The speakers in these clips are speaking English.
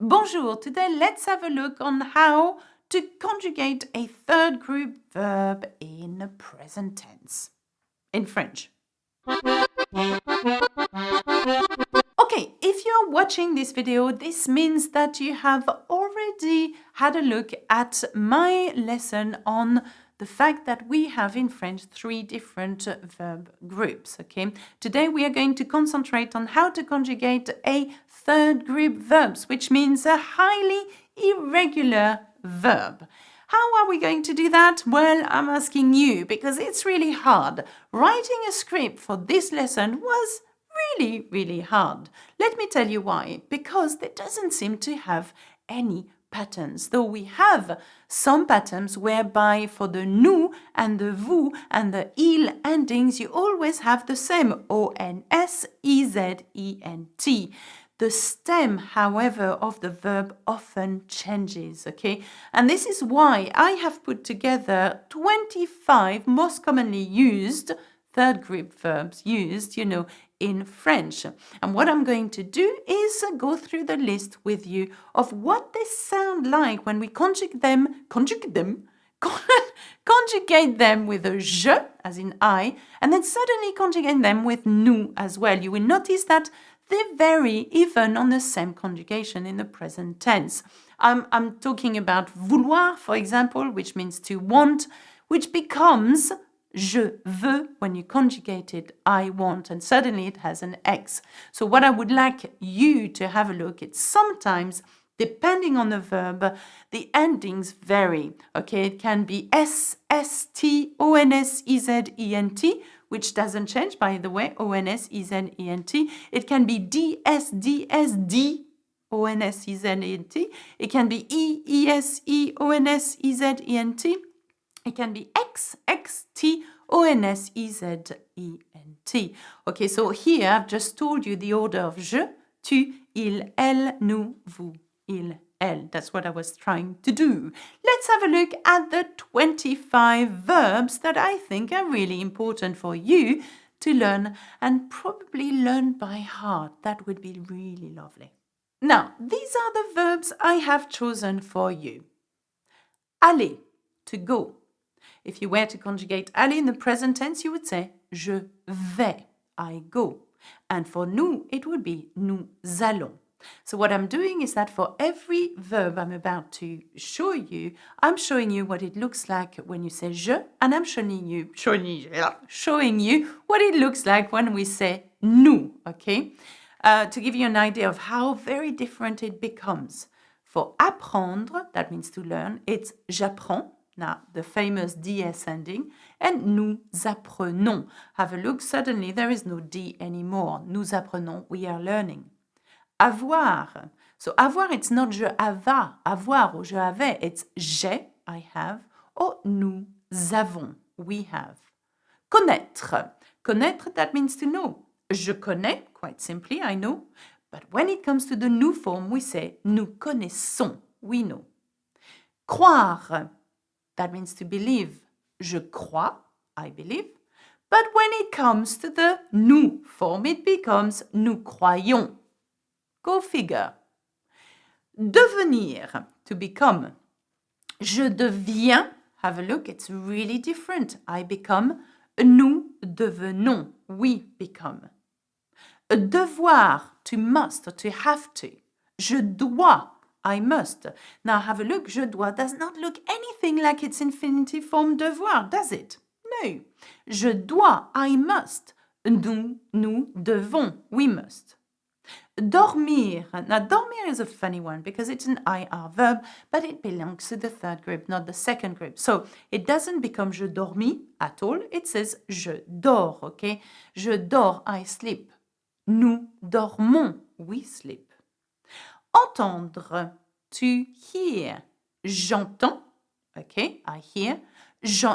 Bonjour, today let's have a look on how to conjugate a third group verb in present tense in French. Okay, if you're watching this video, this means that you have already had a look at my lesson on the fact that we have in French 3 different verb groups, okay? Today we are going to concentrate on how to conjugate a third group verbs, which means a highly irregular verb. How are we going to do that? Well, I'm asking you because it's really hard. Writing a script for this lesson was really hard. Let me tell you why. Because there doesn't seem to have any patterns, though we have some patterns whereby for the nous and the vous and the il endings, you always have the same ons, ez, ent. The stem, however, of the verb often changes, okay? And this is why I have put together 25 most commonly used third group verbs used, in French. And what I'm going to do is go through the list with you of what they sound like when we conjugate them with a je, as in I, and then suddenly conjugate them with nous as well. You will notice that they vary even on the same conjugation in the present tense. I'm talking about vouloir, for example, which means to want, which becomes je veux when you conjugate it, I want, and suddenly it has an X. So what I would like you to have a look at, sometimes, depending on the verb, the endings vary, okay? It can be S, S, T, O-N-S, E-Z, E-N-T, which doesn't change, by the way, O-N-S, E-Z, E-N-T. It can be D, S, D, S, D, O-N-S, E-Z, E-N-T. It can be E, E-S, E, O-N-S, E-Z, E-N-T. It can be X, X, T, O-N-S, E-Z, E-N-T. Okay, so here I've just told you the order of je, tu, il, elle, nous, vous, il, elle. That's what I was trying to do. Let's have a look at the 25 verbs that I think are really important for you to learn and probably learn by heart. That would be really lovely. Now, these are the verbs I have chosen for you. Aller, to go. If you were to conjugate aller in the present tense, you would say je vais, I go. And for nous, it would be nous allons. So what I'm doing is that for every verb I'm about to show you, I'm showing you what it looks like when you say je, and I'm showing you what it looks like when we say nous, okay? To give you an idea of how very different it becomes. For apprendre, that means to learn, it's j'apprends. Now, the famous DS ending, and nous apprenons. Have a look, suddenly there is no D anymore. Nous apprenons, we are learning. Avoir. So avoir, it's not je avais, avoir or je avais, it's j'ai, I have, or nous avons, we have. Connaître. Connaître, that means to know. Je connais, quite simply, I know. But when it comes to the nous form, we say nous connaissons, we know. Croire. That means to believe. Je crois, I believe. But when it comes to the nous form, it becomes nous croyons. Go figure. Devenir, to become. Je deviens, have a look, it's really different. I become. Nous devenons, we become. A devoir, to must, or to have to. Je dois, I must. Now have a look, je dois does not look anything like its infinitive form devoir, does it? No. Je dois, I must. Nous devons, we must. Dormir. Now dormir is a funny one because it's an IR verb, but it belongs to the third group, not the second group. So it doesn't become je dormis at all. It says je dors, okay? Je dors, I sleep. Nous dormons, we sleep. Entendre, to hear. J'entends, okay, I hear.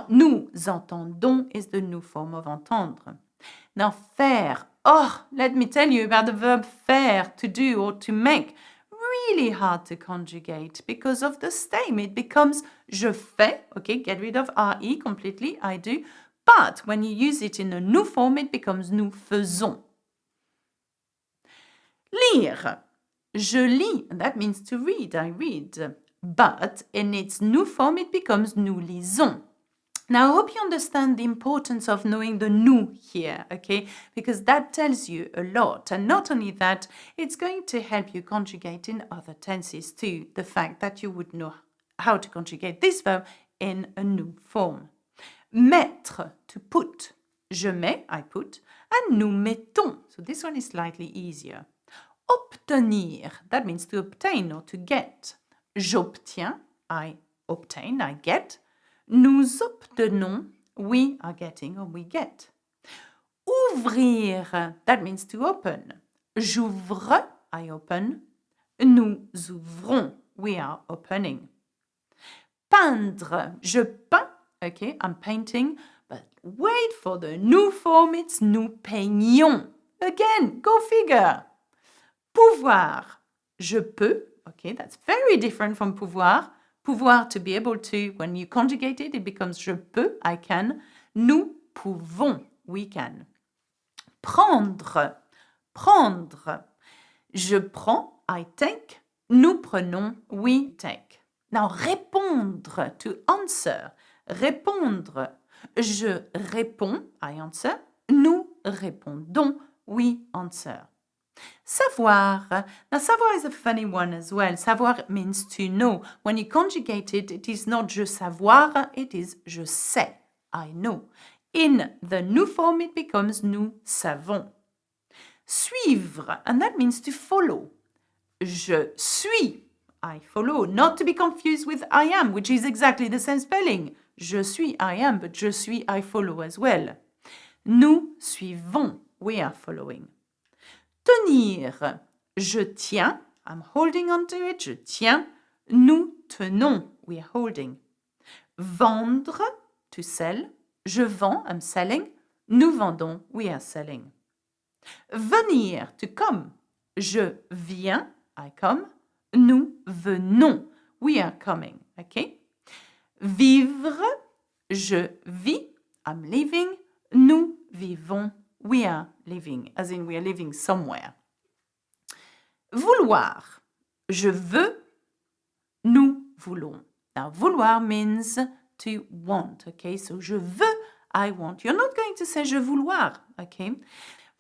Nous entendons is the nous form of entendre. Now, faire. Oh, let me tell you about the verb faire, to do or to make. Really hard to conjugate because of the stem. It becomes je fais, okay, get rid of RE completely, I do. But when you use it in a nous form, it becomes nous faisons. Lire. Je lis, and that means to read, I read. But in its new form, it becomes nous lisons. Now, I hope you understand the importance of knowing the nous here, okay? Because that tells you a lot. And not only that, it's going to help you conjugate in other tenses too. The fact that you would know how to conjugate this verb in a nous form. Mettre, to put. Je mets, I put. And nous mettons. So this one is slightly easier. Obtenir, that means to obtain or to get. J'obtiens, I obtain, I get. Nous obtenons, we are getting or we get. Ouvrir, that means to open. J'ouvre, I open. Nous ouvrons, we are opening. Peindre, je peins, okay, I'm painting, but wait for the new form, it's nous peignons. Again, go figure. Pouvoir, je peux, okay, that's very different from pouvoir. Pouvoir, to be able to, when you conjugate it, it becomes je peux, I can. Nous pouvons, we can. Prendre, prendre. Je prends, I take. Nous prenons, we take. Now, répondre, to answer. Répondre. Je réponds, I answer. Nous répondons, we answer. Savoir. Now, savoir is a funny one as well. Savoir means to know. When you conjugate it, it is not je savoir, it is je sais, I know. In the nous form, it becomes nous savons. Suivre, and that means to follow. Je suis, I follow, not to be confused with I am, which is exactly the same spelling. Je suis, I am, but je suis, I follow as well. Nous suivons, we are following. Tenir, je tiens, I'm holding on to it, je tiens. Nous tenons, we are holding. Vendre, to sell. Je vends, I'm selling. Nous vendons, we are selling. Venir, to come. Je viens, I come. Nous venons, we are coming, okay? Vivre, je vis, I'm living. Nous vivons, we are living, as in we are living somewhere. Vouloir, je veux, nous voulons. Now, vouloir means to want, okay? So, je veux, I want. You're not going to say je vouloir, okay?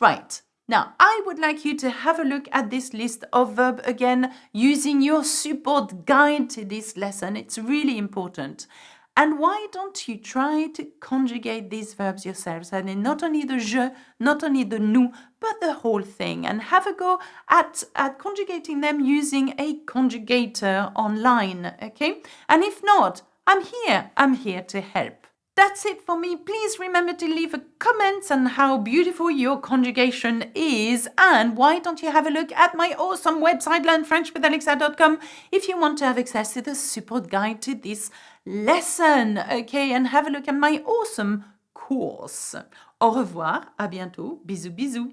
Right. Now, I would like you to have a look at this list of verbs again using your support guide to this lesson. It's really important. And why don't you try to conjugate these verbs yourselves? I mean, not only the je, not only the nous, but the whole thing. And have a go at conjugating them using a conjugator online, okay? And if not, I'm here to help. That's it for me. Please remember to leave a comment on how beautiful your conjugation is. And why don't you have a look at my awesome website, learnfrenchwithalexa.com, if you want to have access to the support guide to this lesson, okay? And have a look at my awesome course. Au revoir, à bientôt. Bisous, bisous.